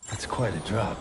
That's quite a drop.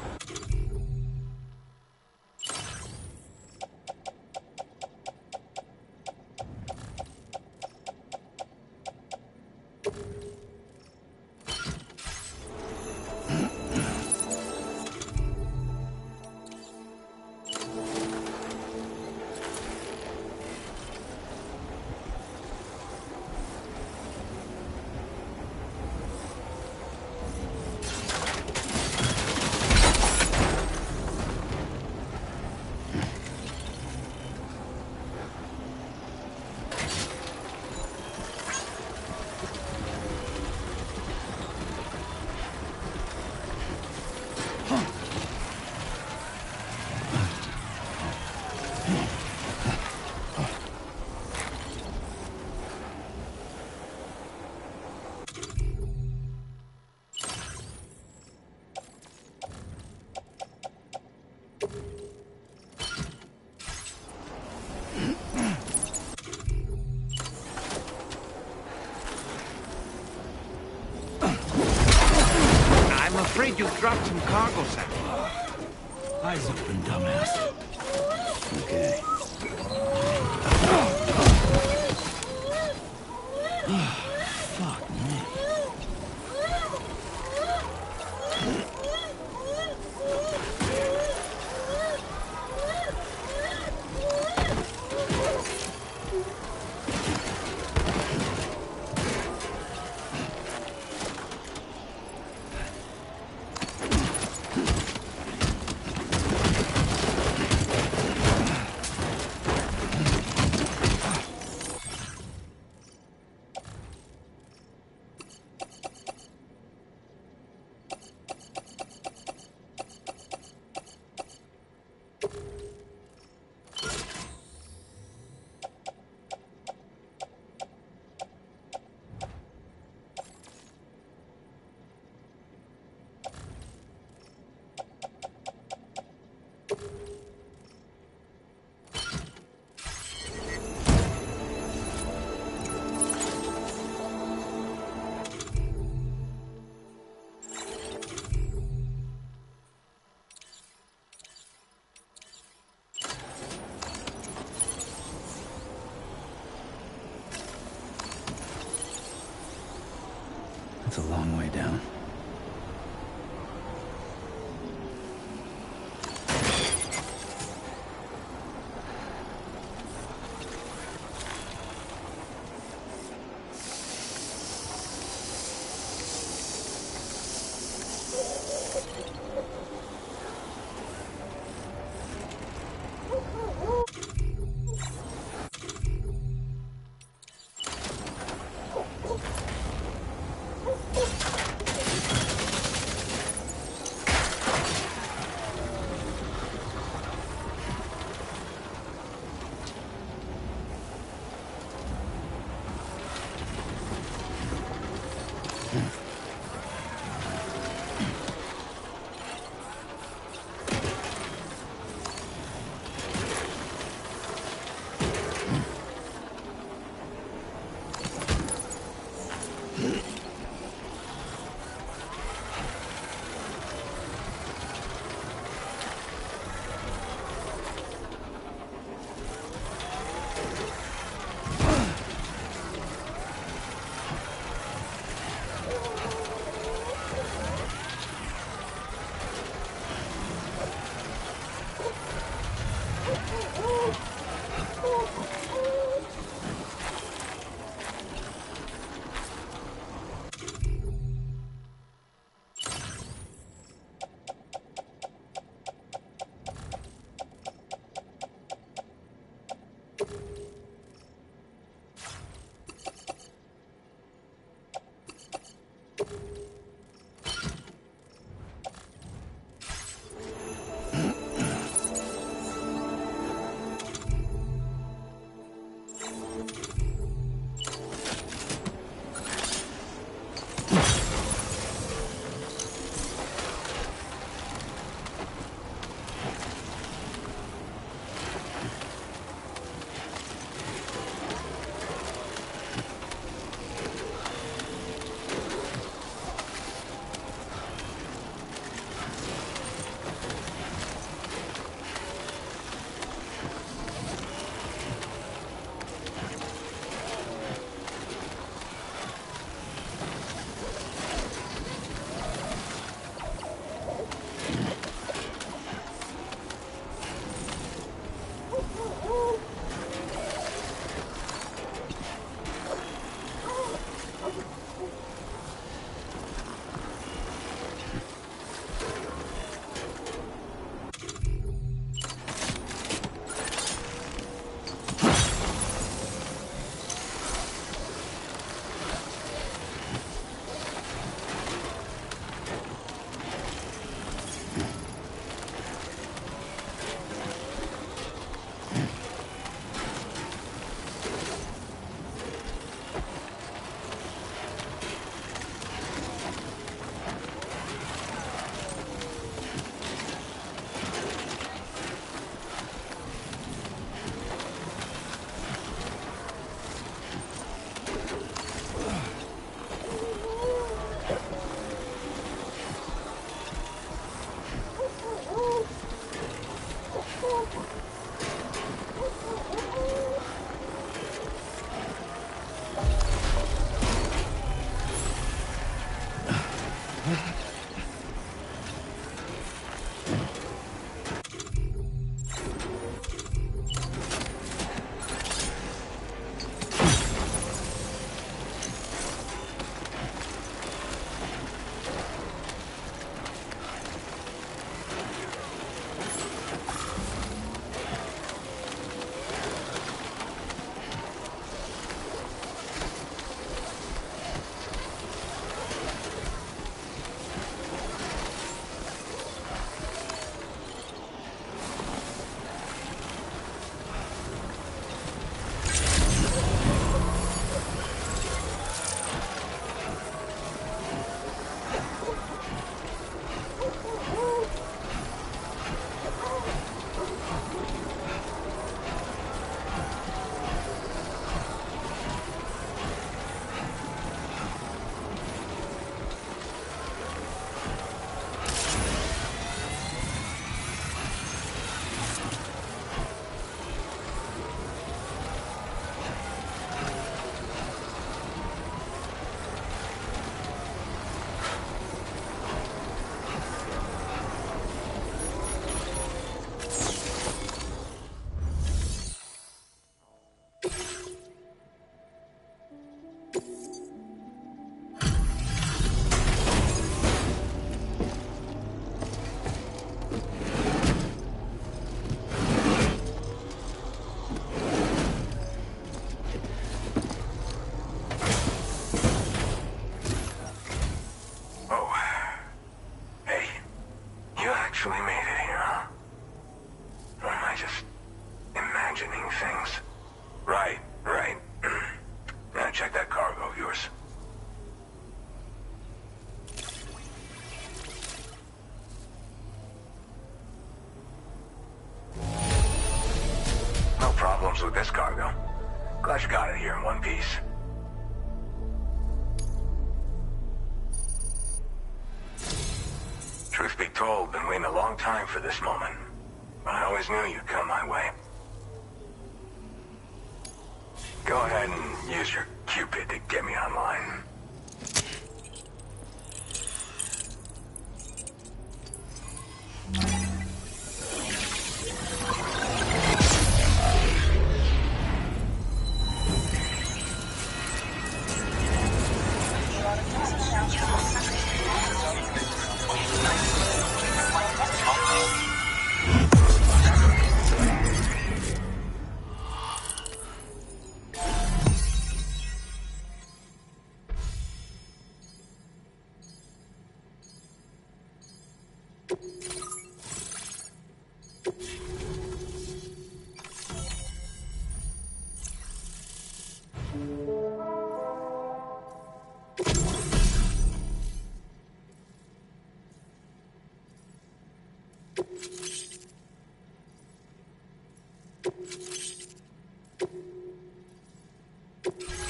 I'm afraid you've dropped some cargo samples. Eyes open, dumbass. Okay. Fuck me. long way down. actually made it here, huh? Or am I just imagining things? Right. Now check that cargo of yours. No problems with this cargo. Glad you got it here in one piece. Truth be told, been waiting a long time for this moment. But I always knew you'd come my way. Go ahead and use your Cupid to get me online.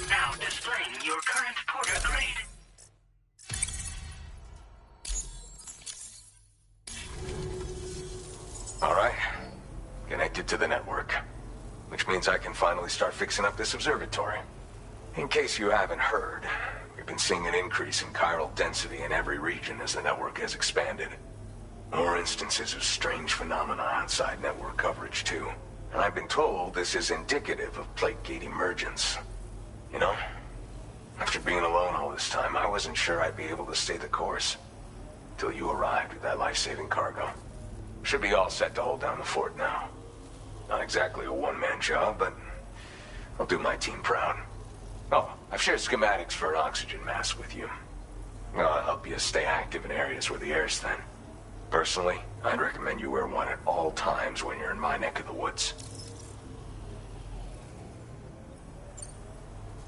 Now displaying your current porter grade. All right. Connected to the network. Which means I can finally start fixing up this observatory. In case you haven't heard, we've been seeing an increase in chiral density in every region as the network has expanded. More instances of strange phenomena outside network coverage, too. And I've been told this is indicative of plate gate emergence. You know, after being alone all this time, I wasn't sure I'd be able to stay the course. Till you arrived with that life-saving cargo. Should be all set to hold down the fort now. Not exactly a one-man job, but I'll do my team proud. Oh, I've shared schematics for an oxygen mask with you. I'll help you stay active in areas where the air's thin. Personally, I'd recommend you wear one at all times when you're in my neck of the woods.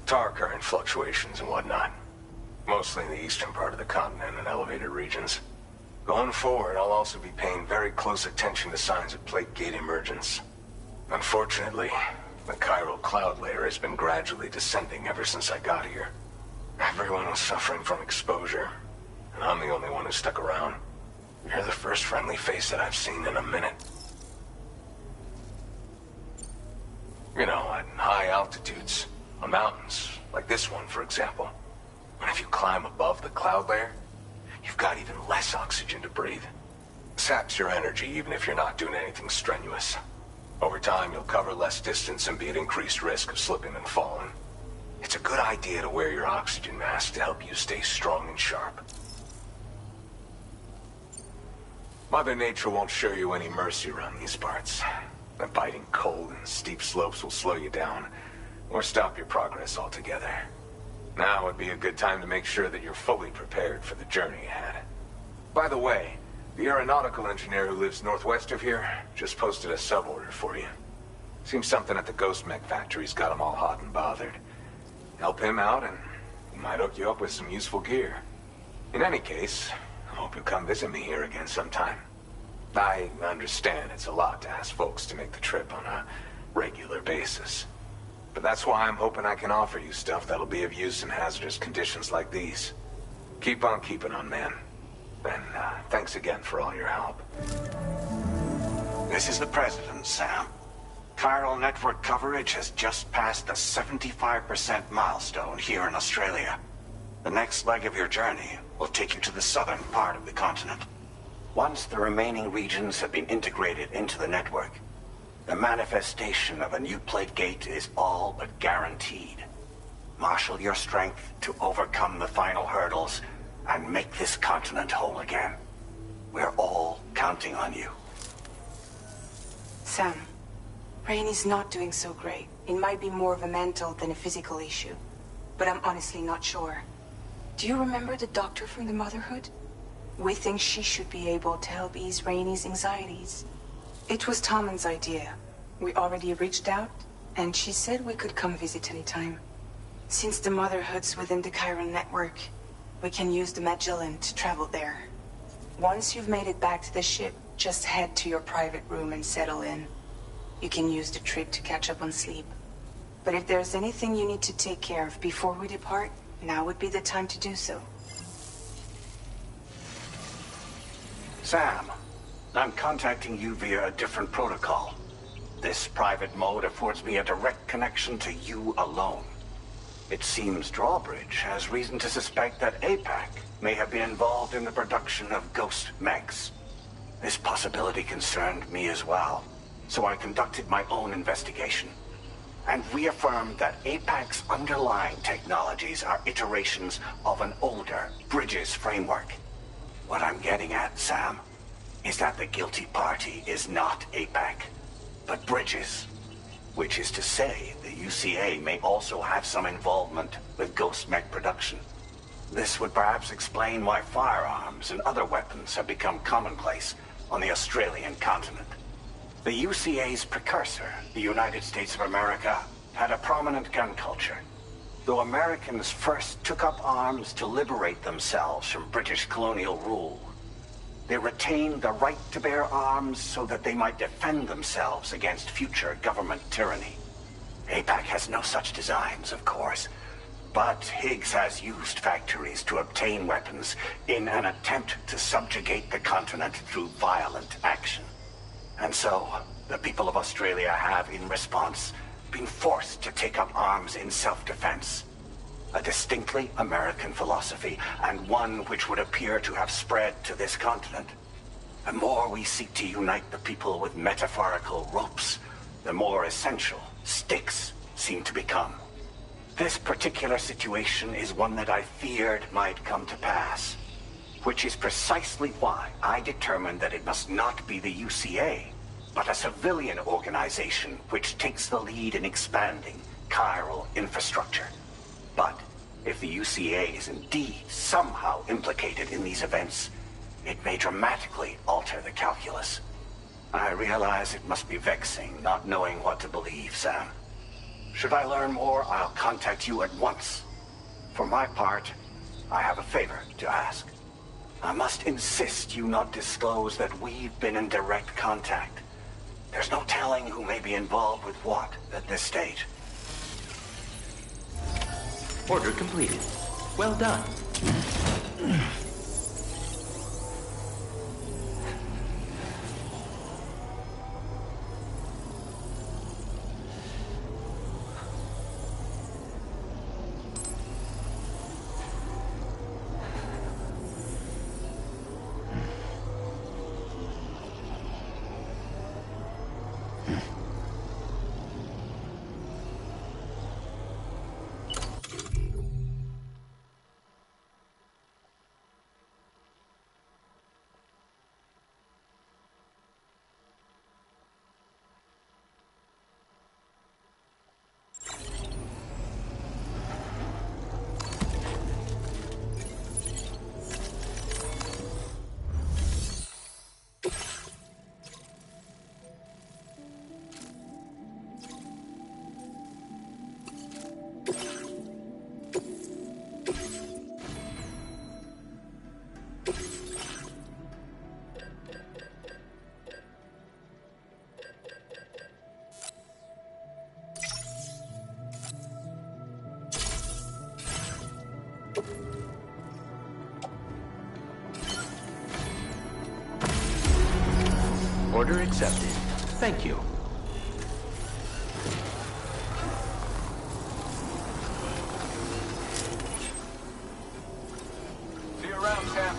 Tar current fluctuations and whatnot. Mostly in the eastern part of the continent and elevated regions. Going forward, I'll also be paying very close attention to signs of plate gate emergence. Unfortunately, the chiral cloud layer has been gradually descending ever since I got here. Everyone was suffering from exposure, and I'm the only one who stuck around. You're the first friendly face that I've seen in a minute. You know, at high altitudes, on mountains, like this one, for example. And if you climb above the cloud layer, you've got even less oxygen to breathe. Saps your energy even if you're not doing anything strenuous. Over time, you'll cover less distance and be at increased risk of slipping and falling. It's a good idea to wear your oxygen mask to help you stay strong and sharp. Mother Nature won't show you any mercy around these parts. The biting cold and steep slopes will slow you down, or stop your progress altogether. Now would be a good time to make sure that you're fully prepared for the journey ahead. By the way, the aeronautical engineer who lives northwest of here just posted a sub-order for you. Seems something at the ghost mech factory's got him all hot and bothered. Help him out and he might hook you up with some useful gear. In any case, I hope you'll come visit me here again sometime. I understand it's a lot to ask folks to make the trip on a regular basis. But that's why I'm hoping I can offer you stuff that'll be of use in hazardous conditions like these. Keep on keeping on, man. And thanks again for all your help. This is the President, Sam. Chiral network coverage has just passed the 75% milestone here in Australia. The next leg of your journey will take you to the southern part of the continent. Once the remaining regions have been integrated into the network, the manifestation of a new plate gate is all but guaranteed. Marshal your strength to overcome the final hurdles and make this continent whole again. We're all counting on you. Sam, Rainey's not doing so great. It might be more of a mental than a physical issue, but I'm honestly not sure. Do you remember the doctor from the Motherhood? We think she should be able to help ease Rainey's anxieties. It was Tommen's idea. We already reached out, and she said we could come visit anytime. Since the Motherhood's within the Chiron network, we can use the Magellan to travel there. Once you've made it back to the ship, just head to your private room and settle in. You can use the trip to catch up on sleep. But if there's anything you need to take care of before we depart, now would be the time to do so. Sam, I'm contacting you via a different protocol. This private mode affords me a direct connection to you alone. It seems Drawbridge has reason to suspect that APAC may have been involved in the production of ghost mechs. This possibility concerned me as well, so I conducted my own investigation and reaffirmed that APAC's underlying technologies are iterations of an older Bridges framework. What I'm getting at, Sam, is that the guilty party is not APAC, but Bridges. Which is to say, the UCA may also have some involvement with ghost mech production. This would perhaps explain why firearms and other weapons have become commonplace on the Australian continent. The UCA's precursor, the United States of America, had a prominent gun culture. Though Americans first took up arms to liberate themselves from British colonial rule, they retained the right to bear arms so that they might defend themselves against future government tyranny. APAC has no such designs, of course, but Higgs has used factories to obtain weapons in an attempt to subjugate the continent through violent action. And so, the people of Australia have, in response, been forced to take up arms in self-defense. A distinctly American philosophy, and one which would appear to have spread to this continent. The more we seek to unite the people with metaphorical ropes, the more essential sticks seem to become. This particular situation is one that I feared might come to pass, which is precisely why I determined that it must not be the UCA, but a civilian organization which takes the lead in expanding chiral infrastructure. But if the UCA is indeed somehow implicated in these events, it may dramatically alter the calculus. I realize it must be vexing not knowing what to believe, Sam. Should I learn more, I'll contact you at once. For my part, I have a favor to ask. I must insist you not disclose that we've been in direct contact. There's no telling who may be involved with what at this stage. Order completed. Well done. Order accepted. Thank you. See you around, Sam.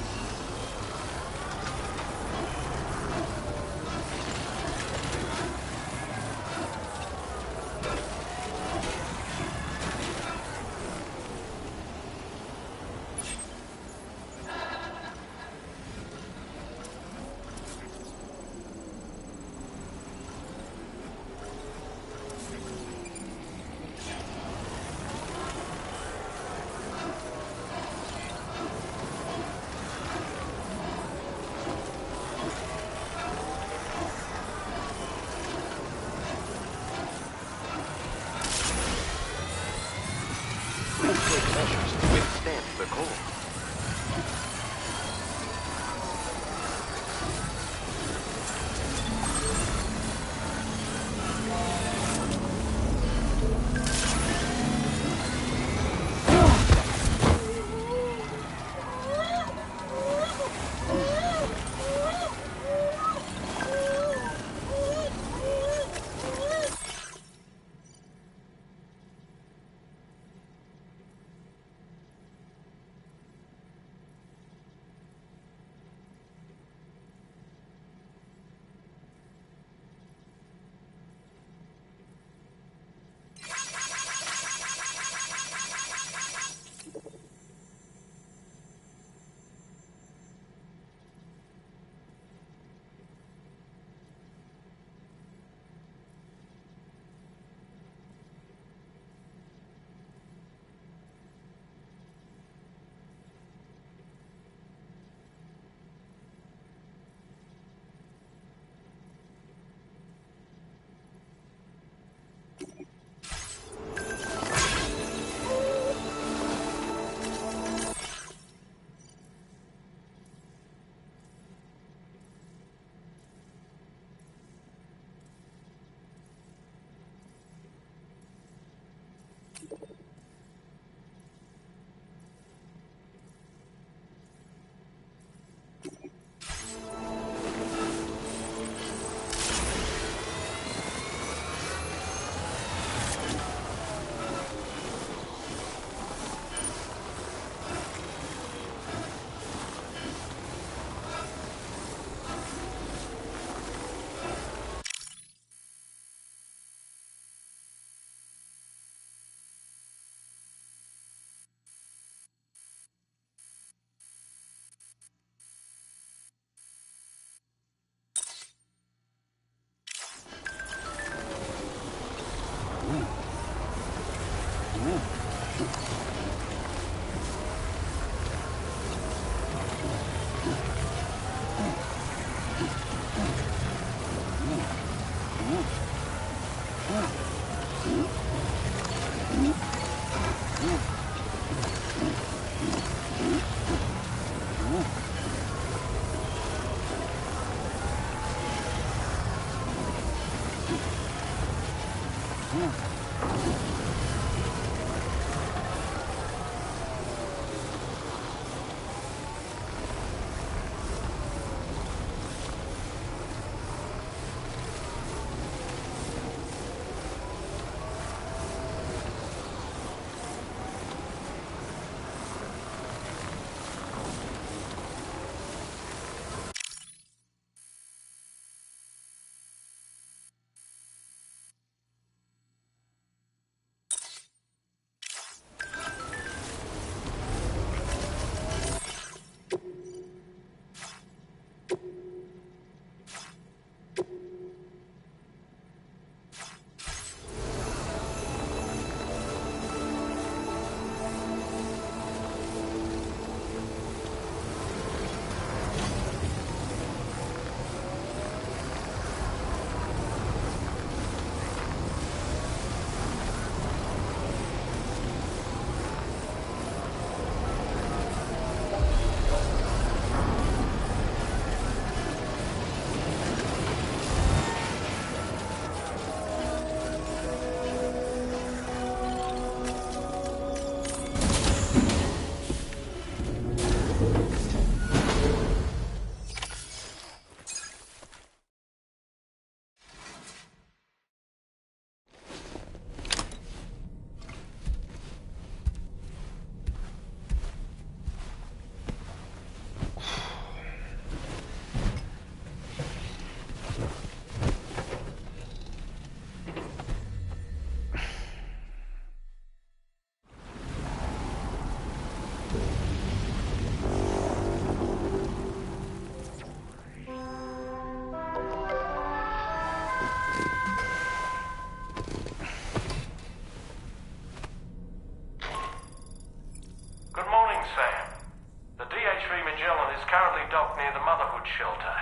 docked near the Motherhood shelter.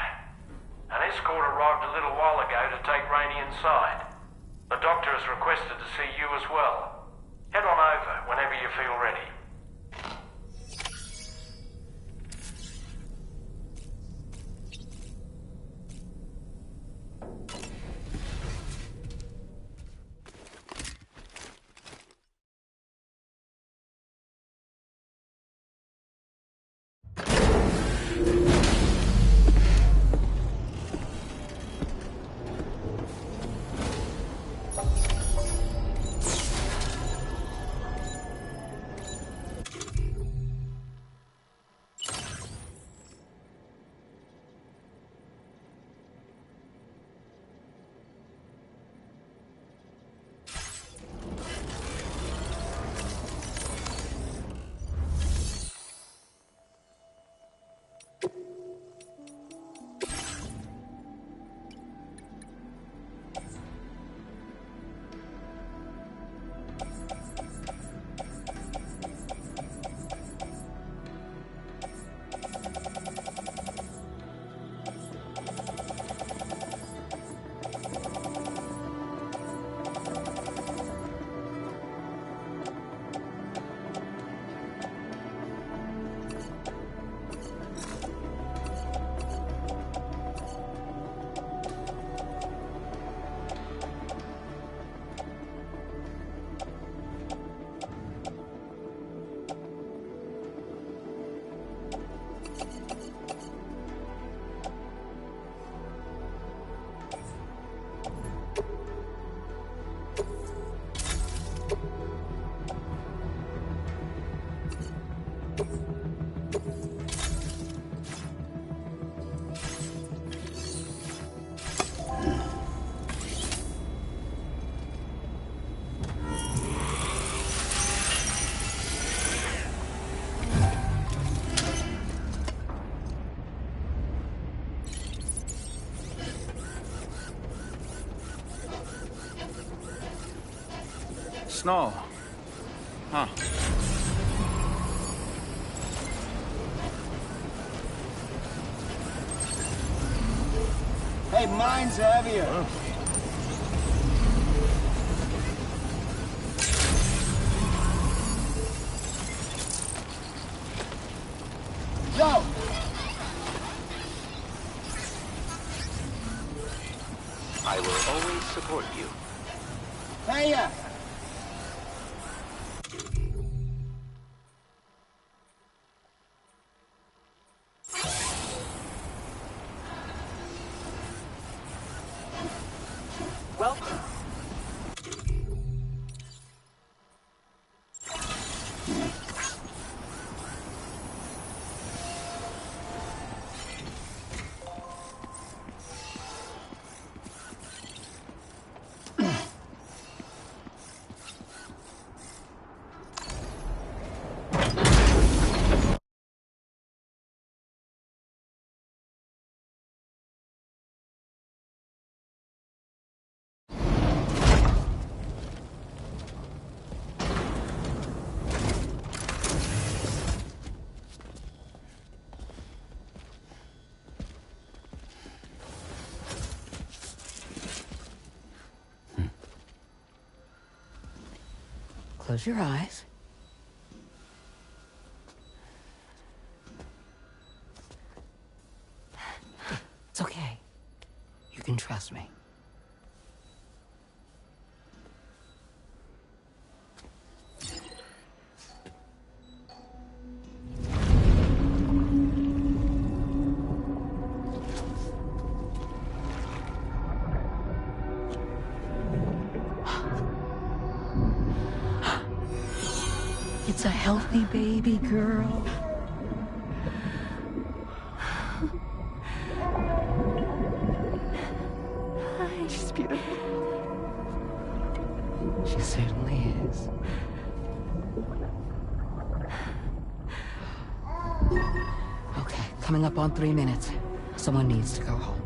An escort arrived a little while ago to take Rainey inside. The doctor has requested to see you as well. Head on over whenever you feel ready. Snow. Huh. Hey, mine's heavier. Huh? Yo! I will always support you. Hey, ya! Welcome. Close your eyes. It's okay. You can trust me. It's a healthy baby girl. She's beautiful. She certainly is. Okay, coming up on 3 minutes. Someone needs to go home.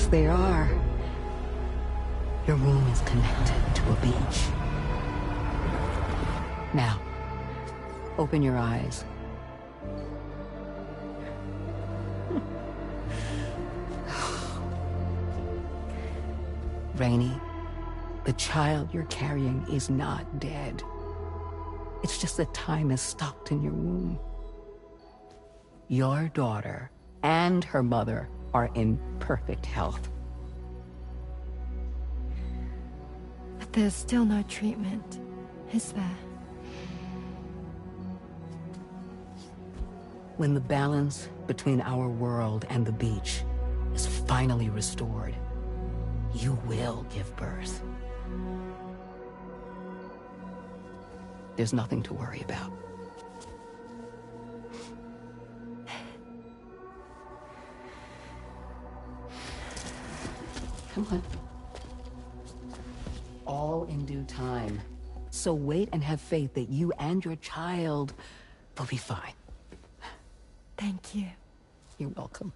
Yes, they are. Your room is connected to a beach. Now, open your eyes. Rainey, the child you're carrying is not dead. It's just that time is stopped in your womb. Your daughter and her mother are in perfect health. But there's still no treatment, is there? When the balance between our world and the beach is finally restored, you will give birth. There's nothing to worry about. Come on. All in due time. So wait and have faith that you and your child will be fine. Thank you. You're welcome.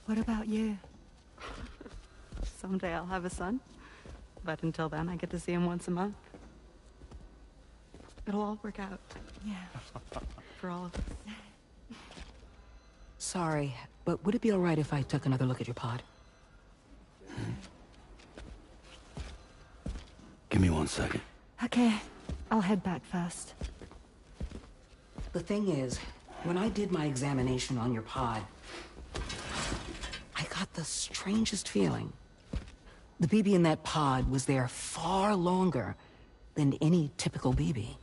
What about you? Someday I'll have a son, but until then I get to see him once a month. It'll all work out. Yeah. For all of us. Sorry, but would it be all right if I took another look at your pod? Give me 1 second. Okay, I'll head back first. The thing is, when I did my examination on your pod, I got the strangest feeling. The BB in that pod was there far longer than any typical BB.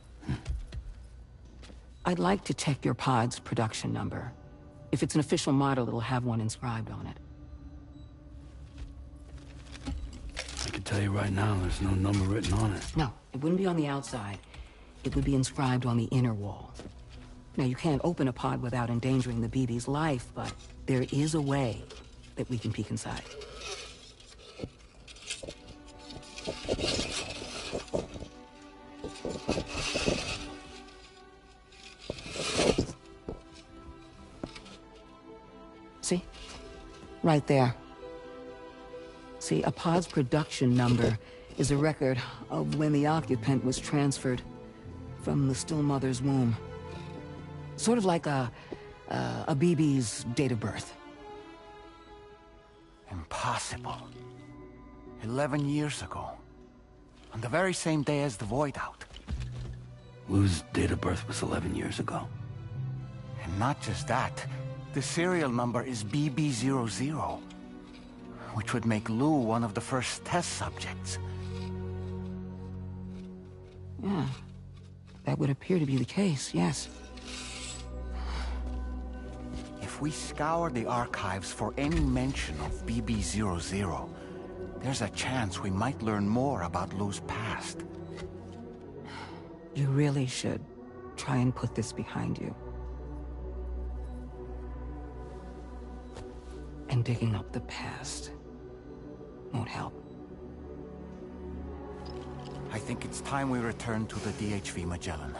I'd like to check your pod's production number. If it's an official model, it'll have one inscribed on it. I can tell you right now, there's no number written on it. No, it wouldn't be on the outside. It would be inscribed on the inner wall. Now, you can't open a pod without endangering the BB's life, but there is a way that we can peek inside. See? Right there. See, a pod's production number is a record of when the occupant was transferred from the still mother's womb. Sort of like a BB's date of birth. Impossible. 11 years ago. On the very same day as the void out. Lou's date of birth was 11 years ago. And not just that. The serial number is BB00. Which would make Lou one of the first test subjects. Yeah. That would appear to be the case, yes. If we scour the archives for any mention of BB00, there's a chance we might learn more about Lou's past. You really should try and put this behind you. And digging up the past won't help. I think it's time we return to the DHV Magellan.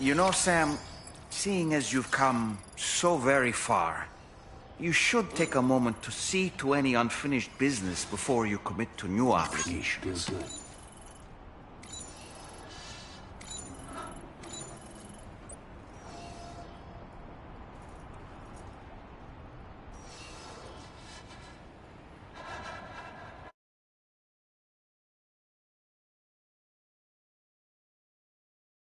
You know, Sam, seeing as you've come so very far, you should take a moment to see to any unfinished business before you commit to new obligations.